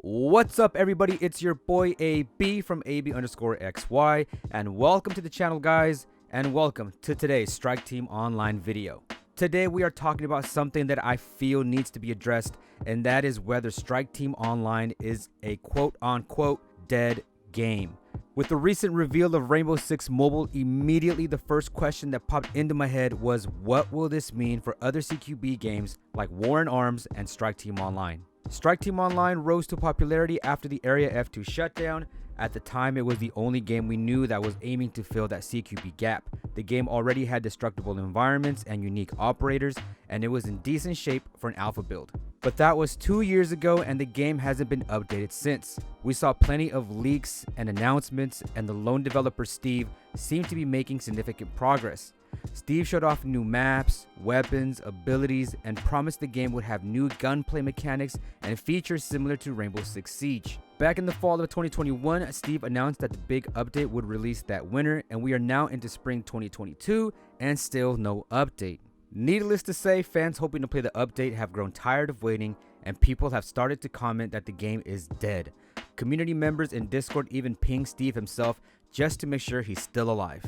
What's up, everybody? It's your boy AB from AB_XY, and welcome to the channel, guys, and welcome to today's Strike Team Online video. Today we are talking about something that I feel needs to be addressed, and that is whether Strike Team Online is a quote-unquote dead game. With the recent reveal of Rainbow Six Mobile, immediately the first question that popped into my head was, what will this mean for other CQB games like War in Arms and Strike Team Online? Strike Team Online rose to popularity after the Area F2 shutdown. At the time, it was the only game we knew that was aiming to fill that CQB gap. The game already had destructible environments and unique operators, and it was in decent shape for an alpha build. But that was 2 years ago, and the game hasn't been updated since. We saw plenty of leaks and announcements, and the lone developer Steve seemed to be making significant progress. Steve showed off new maps, weapons, abilities, and promised the game would have new gunplay mechanics and features similar to Rainbow Six Siege. Back in the fall of 2021, Steve announced that the big update would release that winter, and we are now into spring 2022 and still no update. Needless to say, fans hoping to play the update have grown tired of waiting, and people have started to comment that the game is dead. Community members in Discord even pinged Steve himself just to make sure he's still alive.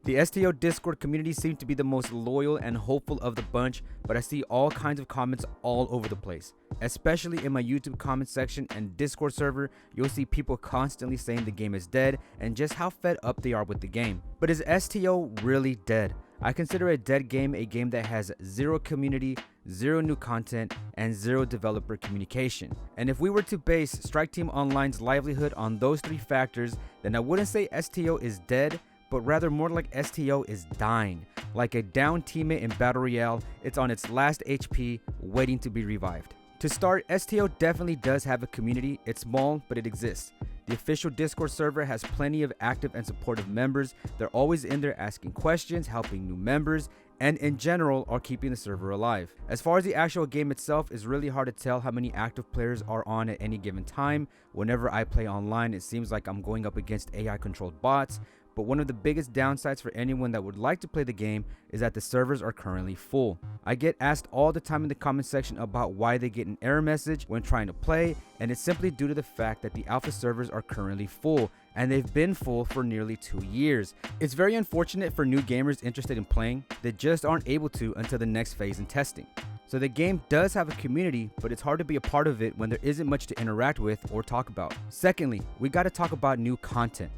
The STO Discord community seemed to be the most loyal and hopeful of the bunch, but I see all kinds of comments all over the place. Especially in my YouTube comment section and Discord server, you'll see people constantly saying the game is dead and just how fed up they are with the game. But is STO really dead? I consider a dead game a game that has zero community, zero new content, and zero developer communication. And if we were to base Strike Team Online's livelihood on those three factors, then I wouldn't say STO is dead, but rather more like STO is dying. Like a down teammate in Battle Royale, it's on its last HP, waiting to be revived. To start, STO definitely does have a community. It's small, but it exists. The official Discord server has plenty of active and supportive members. They're always in there asking questions, helping new members, and in general are keeping the server alive. As far as the actual game itself, it's really hard to tell how many active players are on at any given time. Whenever I play online, it seems like I'm going up against AI controlled bots. But one of the biggest downsides for anyone that would like to play the game is that the servers are currently full. I get asked all the time in the comment section about why they get an error message when trying to play, and it's simply due to the fact that the alpha servers are currently full, and they've been full for nearly 2 years. It's very unfortunate for new gamers interested in playing that just aren't able to until the next phase in testing. So the game does have a community, but it's hard to be a part of it when there isn't much to interact with or talk about. Secondly, we gotta talk about new content.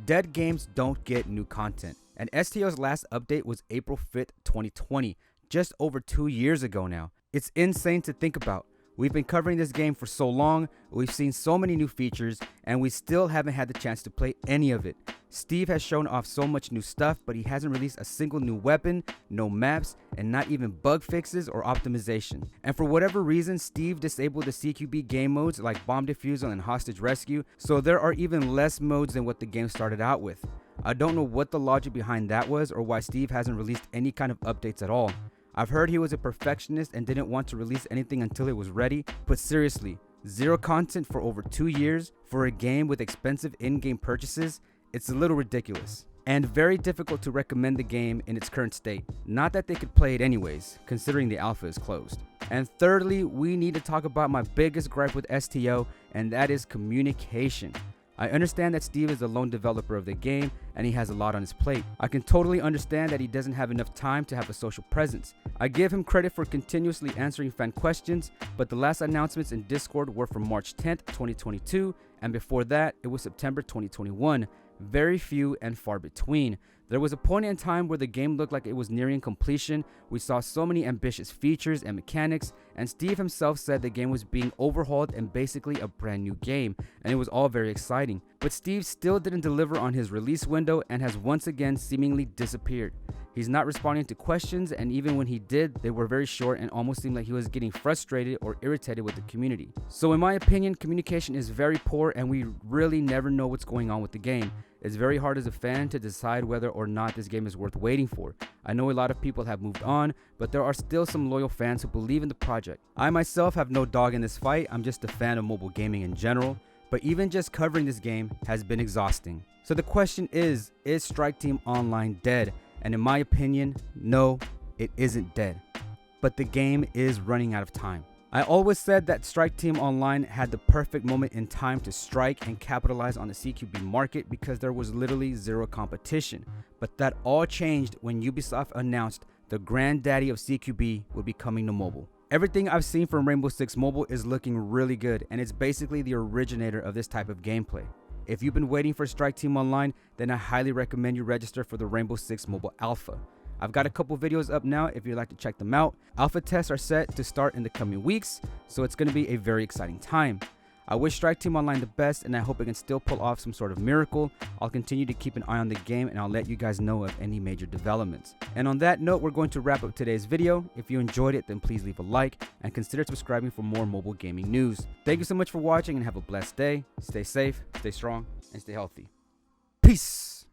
Dead games don't get new content, and STO's last update was April 5th, 2020, just over 2 years ago now. It's insane to think about. We've been covering this game for so long, we've seen so many new features, and we still haven't had the chance to play any of it. Steve has shown off so much new stuff, but he hasn't released a single new weapon, no maps, and not even bug fixes or optimization. And for whatever reason, Steve disabled the CQB game modes like bomb defusal and hostage rescue, so there are even less modes than what the game started out with. I don't know what the logic behind that was or why Steve hasn't released any kind of updates at all. I've heard he was a perfectionist and didn't want to release anything until it was ready, but seriously, zero content for over 2 years for a game with expensive in-game purchases? It's a little ridiculous, and very difficult to recommend the game in its current state. Not that they could play it anyways, considering the alpha is closed. And thirdly, we need to talk about my biggest gripe with STO, and that is communication. I understand that Steve is the lone developer of the game and he has a lot on his plate. I can totally understand that he doesn't have enough time to have a social presence. I give him credit for continuously answering fan questions, but the last announcements in Discord were from March 10th, 2022, and before that, it was September 2021. Very few and far between. There was a point in time where the game looked like it was nearing completion. We saw so many ambitious features and mechanics, and Steve himself said the game was being overhauled and basically a brand new game, and it was all very exciting. But Steve still didn't deliver on his release window and has once again seemingly disappeared. He's not responding to questions, and even when he did, they were very short and almost seemed like he was getting frustrated or irritated with the community. So in my opinion, communication is very poor and we really never know what's going on with the game. It's very hard as a fan to decide whether or not this game is worth waiting for. I know a lot of people have moved on, but there are still some loyal fans who believe in the project. I myself have no dog in this fight, I'm just a fan of mobile gaming in general, but even just covering this game has been exhausting. So the question is Strike Team Online dead? And in my opinion, no, it isn't dead. But the game is running out of time. I always said that Strike Team Online had the perfect moment in time to strike and capitalize on the CQB market because there was literally zero competition. But that all changed when Ubisoft announced the granddaddy of CQB would be coming to mobile. Everything I've seen from Rainbow Six Mobile is looking really good, and it's basically the originator of this type of gameplay. If you've been waiting for Strike Team Online, then I highly recommend you register for the Rainbow Six Mobile Alpha. I've got a couple videos up now if you'd like to check them out. Alpha tests are set to start in the coming weeks, so it's going to be a very exciting time. I wish Strike Team Online the best, and I hope it can still pull off some sort of miracle. I'll continue to keep an eye on the game, and I'll let you guys know of any major developments. And on that note, we're going to wrap up today's video. If you enjoyed it, then please leave a like and consider subscribing for more mobile gaming news. Thank you so much for watching, and have a blessed day. Stay safe, stay strong, and stay healthy. Peace!